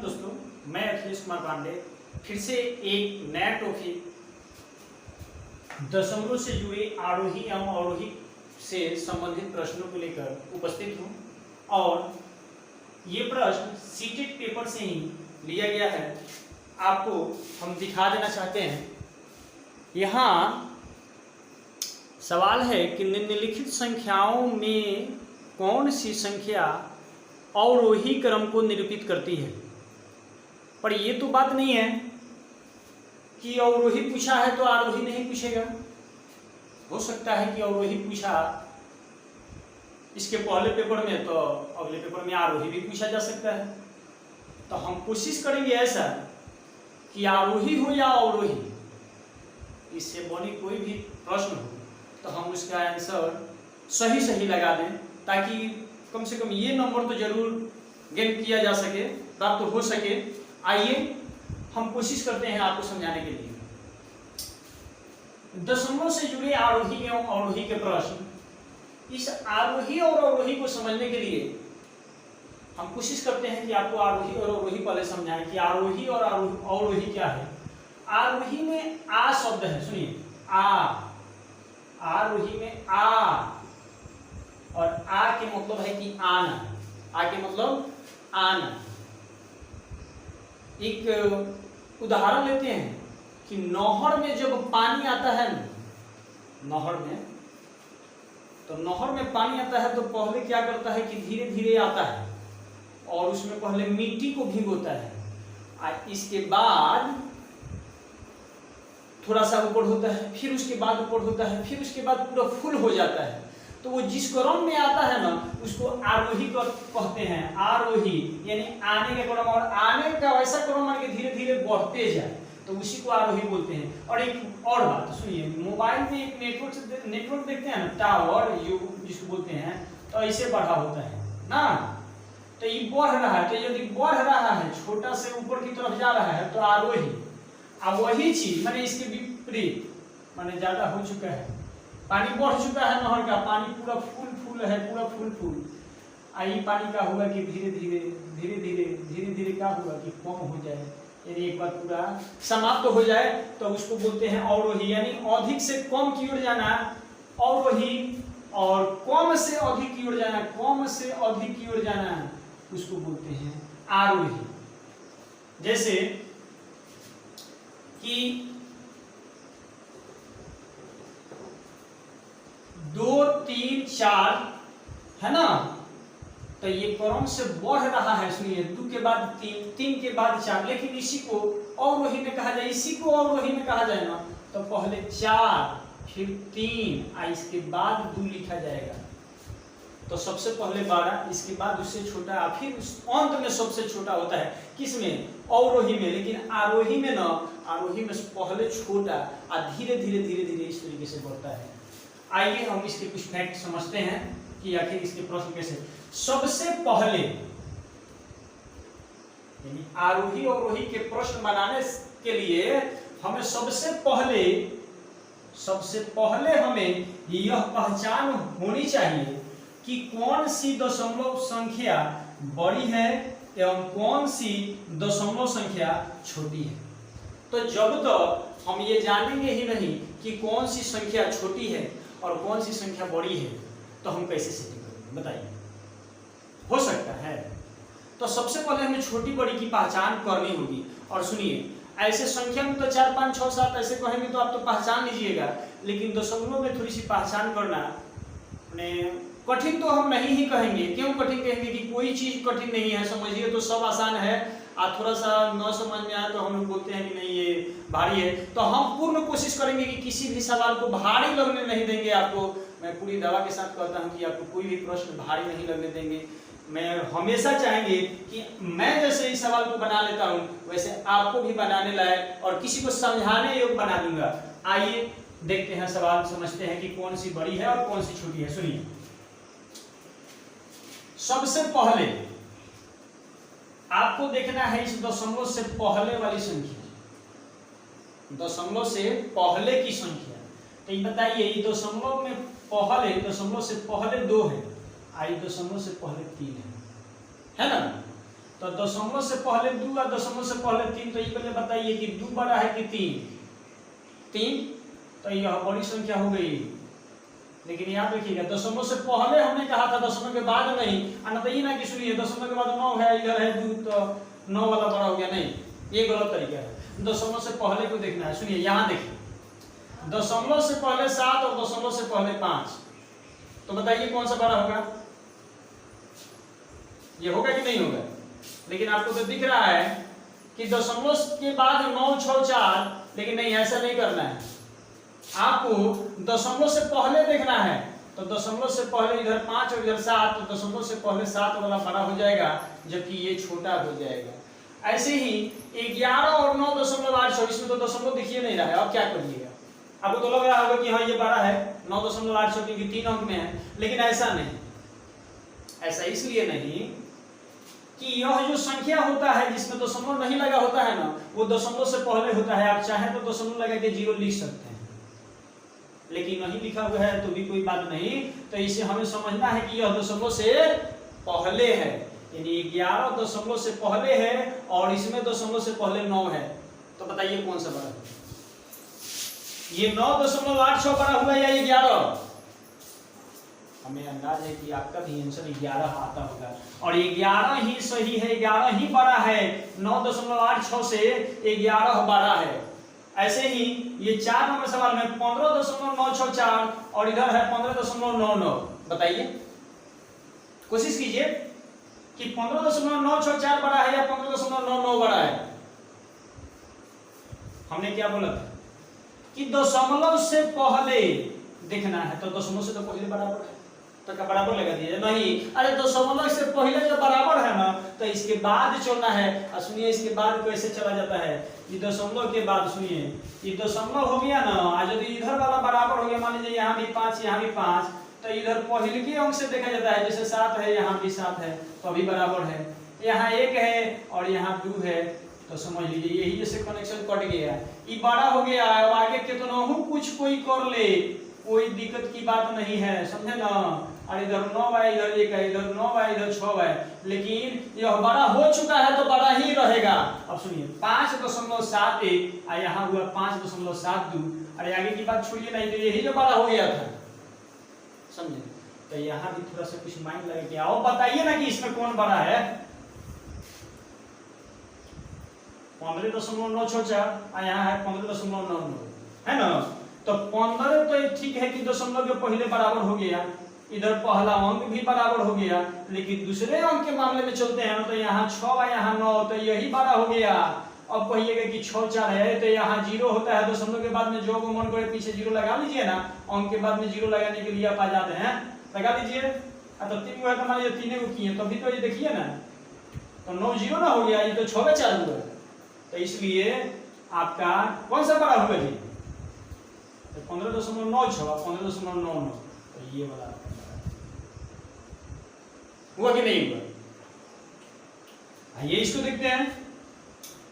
दोस्तों, मैं अखिलेश कुमार पांडे फिर से एक नया टॉपिक दशमलव से जुड़े आरोही एवं अवरोही से संबंधित प्रश्नों को लेकर उपस्थित हूँ और ये प्रश्न सीटेट पेपर से ही लिया गया है। आपको हम दिखा देना चाहते हैं। यहाँ सवाल है कि निम्नलिखित संख्याओं में कौन सी संख्या अवरोही क्रम को निरूपित करती है। पर ये तो बात नहीं है कि अवरोही पूछा है तो आरोही नहीं पूछेगा। हो सकता है कि अवरोही पूछा इसके पहले पेपर में, तो अगले पेपर में आरोही भी पूछा जा सकता है। तो हम कोशिश करेंगे ऐसा कि आरोही हो या अवरोही, इससे बनी कोई भी प्रश्न हो तो हम उसका आंसर सही लगा दें, ताकि कम से कम ये नंबर तो जरूर गेन किया जा सके, प्राप्त हो सके। आइए हम कोशिश करते हैं आपको समझाने के लिए। दशमलव से जुड़े आरोही एवं अवरोही के प्रश्न। इस आरोही और अवरोही को समझने के लिए हम कोशिश करते हैं कि आपको आरोही और अवरोही पहले समझाएं कि आरोही और अवरोही क्या है। आरोही में आ शब्द है, सुनिए, आरोही में आ, और आ के मतलब है कि आना। आ के मतलब आना। एक उदाहरण लेते हैं कि नहर में जब पानी आता है, नहर में, तो नहर में पानी आता है तो पहले क्या करता है कि धीरे धीरे आता है और उसमें पहले मिट्टी को भिगोता है, और इसके बाद थोड़ा सा ऊपर होता है, फिर उसके बाद ऊपर होता है, फिर उसके बाद पूरा फुल हो जाता है। तो वो जिस क्रम में आता है ना, उसको आरोही कहते हैं। आरोही यानी आने का क्रम, और आने का वैसा क्रम मान के धीरे धीरे बढ़ते जाए, तो उसी को आरोही बोलते हैं। और एक और बात सुनिए, मोबाइल में एक नेटवर्क देखते हैं ना, टावर जिसको बोलते हैं, तो ऐसे बढ़ा होता है ना, तो ये बढ़ रहा है। तो यदि बढ़ रहा है, छोटा से ऊपर की तरफ जा रहा है, तो आरोही। अब वही चीज माने इसके विपरीत, माने ज्यादा हो चुका है, पानी बढ़ चुका है, नहर का पानी पूरा फुल है, पूरा फुल। आई पानी का हुआ कि धीरे धीरे क्या हुआ कि कम हो जाए, यानी एक बार पूरा समाप्त हो जाए, तो उसको बोलते हैं अवरोही। यानी अधिक से कम की ओर जाना अवरोही, और कम से अधिक की ओर जाना, कम से अधिक की ओर जाना, उसको बोलते हैं आरोही। जैसे कि 2 3 4 है ना, तो ये क्रम से बढ़ रहा है। सुनिए, 2 के बाद 3, 3 के बाद 4, लेकिन इसी को अवरोही में कहा जाए, इसी को अवरोही में कहा जाए ना, तो पहले 4 फिर 3 और इसके बाद 2 लिखा जाएगा। तो सबसे पहले 12, इसके बाद उससे छोटा, फिर उस अंत में सबसे छोटा होता है। किसमें? अवरोही में। लेकिन आरोही में ना, आरोही में पहले छोटा और धीरे धीरे इस तरीके से बढ़ता है। आइए हम इसके कुछ फैक्ट समझते हैं कि आखिर इसके प्रश्न कैसे। सबसे पहले यानी आरोही और अवरोही के प्रश्न बनाने के लिए हमें सबसे पहले हमें यह पहचान होनी चाहिए कि कौन सी दशमलव संख्या बड़ी है एवं कौन सी दशमलव संख्या छोटी है। तो जब तक हम ये जानेंगे ही नहीं कि कौन सी संख्या छोटी है और कौन सी संख्या बड़ी है, तो हम कैसे सेटिंग करेंगे बताइए। हो सकता है तो सबसे पहले हमें छोटी बड़ी की पहचान करनी होगी। और सुनिए, ऐसे संख्या में तो 4 5 6 7 ऐसे कहेंगे तो आप तो पहचान लीजिएगा, लेकिन दशमलव में थोड़ी सी पहचान करना कठिन तो हम नहीं ही कहेंगे। क्यों कठिन कहेंगे? कि कोई चीज कठिन नहीं है, समझिए तो सब आसान है। और थोड़ा सा न समझ में आए तो हम लोग बोलते हैं कि नहीं ये भारी है। तो हम पूर्ण कोशिश करेंगे कि किसी भी सवाल को भारी लगने नहीं देंगे। आपको मैं पूरी दवा के साथ कहता हूं कि आपको कोई भी प्रश्न भारी नहीं लगने देंगे। मैं हमेशा चाहेंगे कि मैं जैसे इस सवाल को बना लेता हूं, वैसे आपको भी बनाने लायक और किसी को समझाने योग्य बना दूंगा। आइए देखते हैं, सवाल समझते हैं कि कौन सी बड़ी है और कौन सी छोटी है। सुनिए, सबसे पहले आपको देखना है इस दशमलव से पहले वाली संख्या, दशमलव से पहले की संख्या। तो ये बताइए, ये दशमलव में पहले, दशमलव से पहले 2 है, आई दशमलव से पहले 3 है ना। तो दशमलव से पहले 2 और दशमलव से पहले 3, तो ये पहले बताइए कि 2 बड़ा है कि 3? तो यह बड़ी संख्या हो गई। लेकिन याद रखिएगा दशमलव से पहले हमने कहा था, दशमलव के बाद नहीं। ना तो ये ना कि सुनिए दशमलव के बाद 9 है, इधर है 2, तो 9 वाला बड़ा हो गया, नहीं, ये गलत तरीका है। दशमलव से पहले को देखना है। सुनिए यहाँ देखिए, दशमलव से पहले 7 और दशमलव से पहले 5, तो बताइए कौन सा बड़ा होगा? ये होगा कि नहीं होगा? लेकिन आपको तो दिख रहा है कि दशमलव के बाद 9, 6, 4, लेकिन नहीं, ऐसा नहीं करना है। आपको दशमलव से पहले देखना है। तो दशमलव से पहले इधर 5 और इधर 7, तो दशमलव से पहले 7 वाला बड़ा हो जाएगा, जबकि ये छोटा हो जाएगा। ऐसे ही 11 और 9.8, इसमें तो दशमलव दिखिए नहीं रहा है। अब क्या करिएगा? आपको तो लग रहा होगा कि हाँ ये बड़ा है 9.8 क्योंकि 3 अंक में है, लेकिन ऐसा नहीं। ऐसा इसलिए नहीं कि यह जो संख्या होता है जिसमें दशमलव नहीं लगा होता है ना, वो दशमलव से पहले होता है। आप चाहे तो दशमलव लगा के 0 लिख सकते हैं, लेकिन नहीं लिखा हुआ है तो भी कोई बात नहीं। तो इसे हमें समझना है कि यह दशमलव से पहले है, यानी 11 दशमलव से पहले है और इसमें दशमलव से पहले 9 है। तो बताइए कौन सा बड़ा है? ये 9.86 बड़ा हुआ या 11? हमें अंदाज है कि आपका भी आंसर 11 आता होगा, और 11 ही सही है, 11 ही बड़ा है। 9.86 से 11 बड़ा है। ऐसे ही ये 4 नंबर सवाल में 15.964 और इधर है 15.99। बताइए, कोशिश कीजिए कि 15.964 बड़ा है या 15.99 बड़ा है। हमने क्या बोला था कि दशमलव से पहले देखना है, तो दशमलव से तो पहले बराबर है, तो क्या बराबर लगा दिया? नहीं, अरे दशमलव से पहले जो बराबर है ना, तो इसके बाद चलना है। सुनिए इसके बाद कैसे चला जाता है? ये दशमलव के बाद सुनिए, ये दशमलव हो गया ना, आज यदि इधर वाला बराबर हो गया, मान लीजिए यहाँ भी 5 यहाँ भी 5, तो इधर पहले के अंक से देखा जाता है। जैसे 7 है, यहाँ भी 7 है, तो अभी बराबर है। यहाँ 1 है और यहाँ 2 है, तो समझ लीजिए यही जैसे कनेक्शन कट गया, ये बड़ा हो गया। अब आगे कितना कुछ कोई कर ले, कोई दिक्कत की बात नहीं है, समझे ना? और इधर 9 है, इधर 1 है, इधर 9 है, इधर 6 है, लेकिन यह बड़ा हो चुका है तो बड़ा ही रहेगा। अब सुनिए 5.71 और यहाँ हुआ 5.72। अरे आगे की बात छोड़िए, नहीं तो यही जो बड़ा हो गया था, समझे? तो यहाँ भी थोड़ा सा कुछ माइंड लगे क्या? और बताइए ना कि इसमें कौन बड़ा है? 15.964 और यहाँ है 15.99, है ना? तो 15 तो ठीक है कि दशमलव के पहले बराबर हो गया, इधर पहला अंक भी बराबर हो गया, लेकिन दूसरे अंक के मामले में चलते हैं तो यहाँ 6 और यहाँ 9, तो यही बड़ा हो गया। अब कहिएगा कि 6 4 है, तो यहाँ 0 होता है। दशमलव के बाद में जो को मन करे पीछे 0 लगा लीजिए ना, अंक के बाद में 0 लगाने के लिए आप आ जाते हैं, लगा लीजिए। तो 3 को है तो मान लीजिए 3 को किए, तो अभी तो ये देखिए ना, तो 9 0 ना हो गया, ये तो 6 में 4 हुआ। तो इसलिए आपका कौन सा बड़ा होगा जी? 15.96 15.99, तो ये वाला हुआ कि नहीं हुआ? आइए इसको देखते हैं।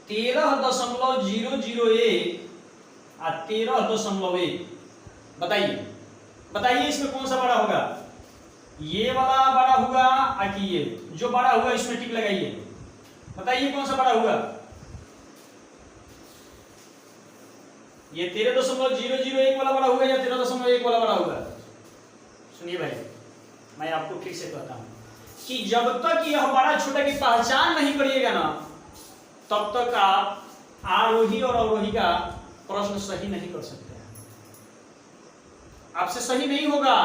13.001 और 13.1, बताइए बताइए इसमें कौन सा बड़ा होगा? ये वाला बड़ा होगा कि ये जो बड़ा हुआ इसमें टिक लगाइए, बताइए कौन सा बड़ा हुआ? ये 13.001 वाला बड़ा होगा या 13.1 वाला बड़ा होगा? सुनिए भाई, मैं आपको फिर से कहता हूं कि जब तक यह बड़ा छोटा की पहचान नहीं करिएगा ना, तब तक आप आरोही और अवरोही का प्रश्न सही नहीं कर सकते हैं। आपसे सही नहीं होगा,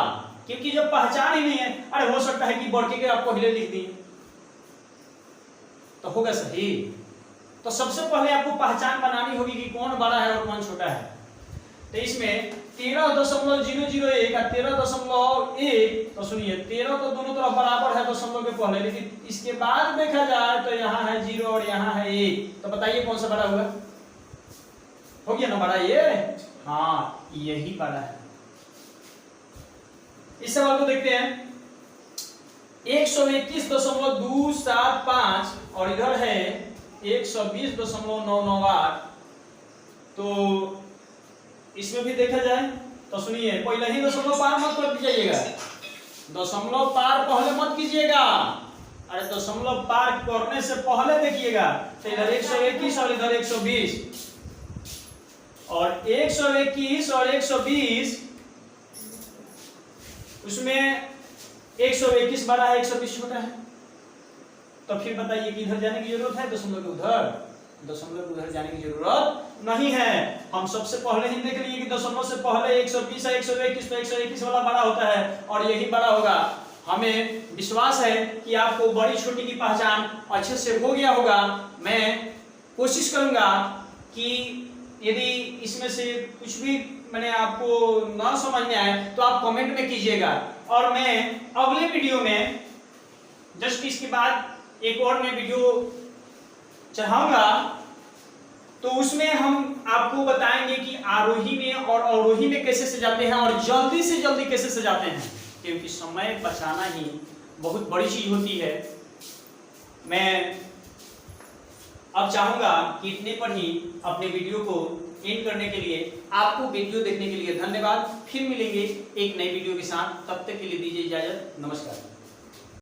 क्योंकि जब पहचान ही नहीं है। अरे हो सकता है कि बढ़के के आप पहले लिख दिए तो होगा सही। तो सबसे पहले आपको पहचान बनानी होगी कि कौन बड़ा है और कौन छोटा है। तो इसमें 13.001 और 13.1, तो सुनिए 13 तो दोनों तरफ बराबर है दशमलव के पहले, लेकिन इसके बाद देखा जाए तो यहाँ है 0 और यहाँ है 1, तो बताइए कौन सा बड़ा हुआ? हो गया ना बड़ा ये? हाँ, यही बड़ा है। इस सवाल को देखते हैं। 121.275 और इधर है 120.998, तो इसमें भी देखा जाए तो सुनिए, पहले ही दशमलव पार मत कर दीजिएगा, दशमलव पार पहले मत कीजिएगा, अरे दशमलव पार करने से पहले देखिएगा, तो इधर 121 और इधर 120, और 121 और 120 उसमें 121 बड़ा है, 120 छोटा है। तो फिर बताइए कि इधर जाने की जरूरत है दशमलव के उधर? दशमलव के उधर जाने की जरूरत नहीं है। हम सबसे पहले ही देख लिए कि दशमलव से पहले 120 है, 121, तो 121 वाला बड़ा होता है और यही बड़ा होगा। हमें विश्वास है कि आपको बड़ी छोटी की पहचान अच्छे से हो गया होगा। मैं कोशिश करूंगा कि यदि इसमें से कुछ भी मैंने आपको ना समझ में आए तो आप कमेंट में कीजिएगा, और मैं अगले वीडियो में जस्ट इसके बाद एक और मैं वीडियो चढ़ाऊंगा, तो उसमें हम आपको बताएंगे कि आरोही में और अवरोही में कैसे सजाते हैं और जल्दी से जल्दी कैसे सजाते हैं, क्योंकि समय बचाना ही बहुत बड़ी चीज होती है। मैं अब चाहूंगा कि इतने पर ही अपने वीडियो को एंड करने के लिए आपको वीडियो देखने के लिए धन्यवाद। फिर मिलेंगे एक नई वीडियो के साथ, तब तक के लिए दीजिए इजाजत, नमस्कार।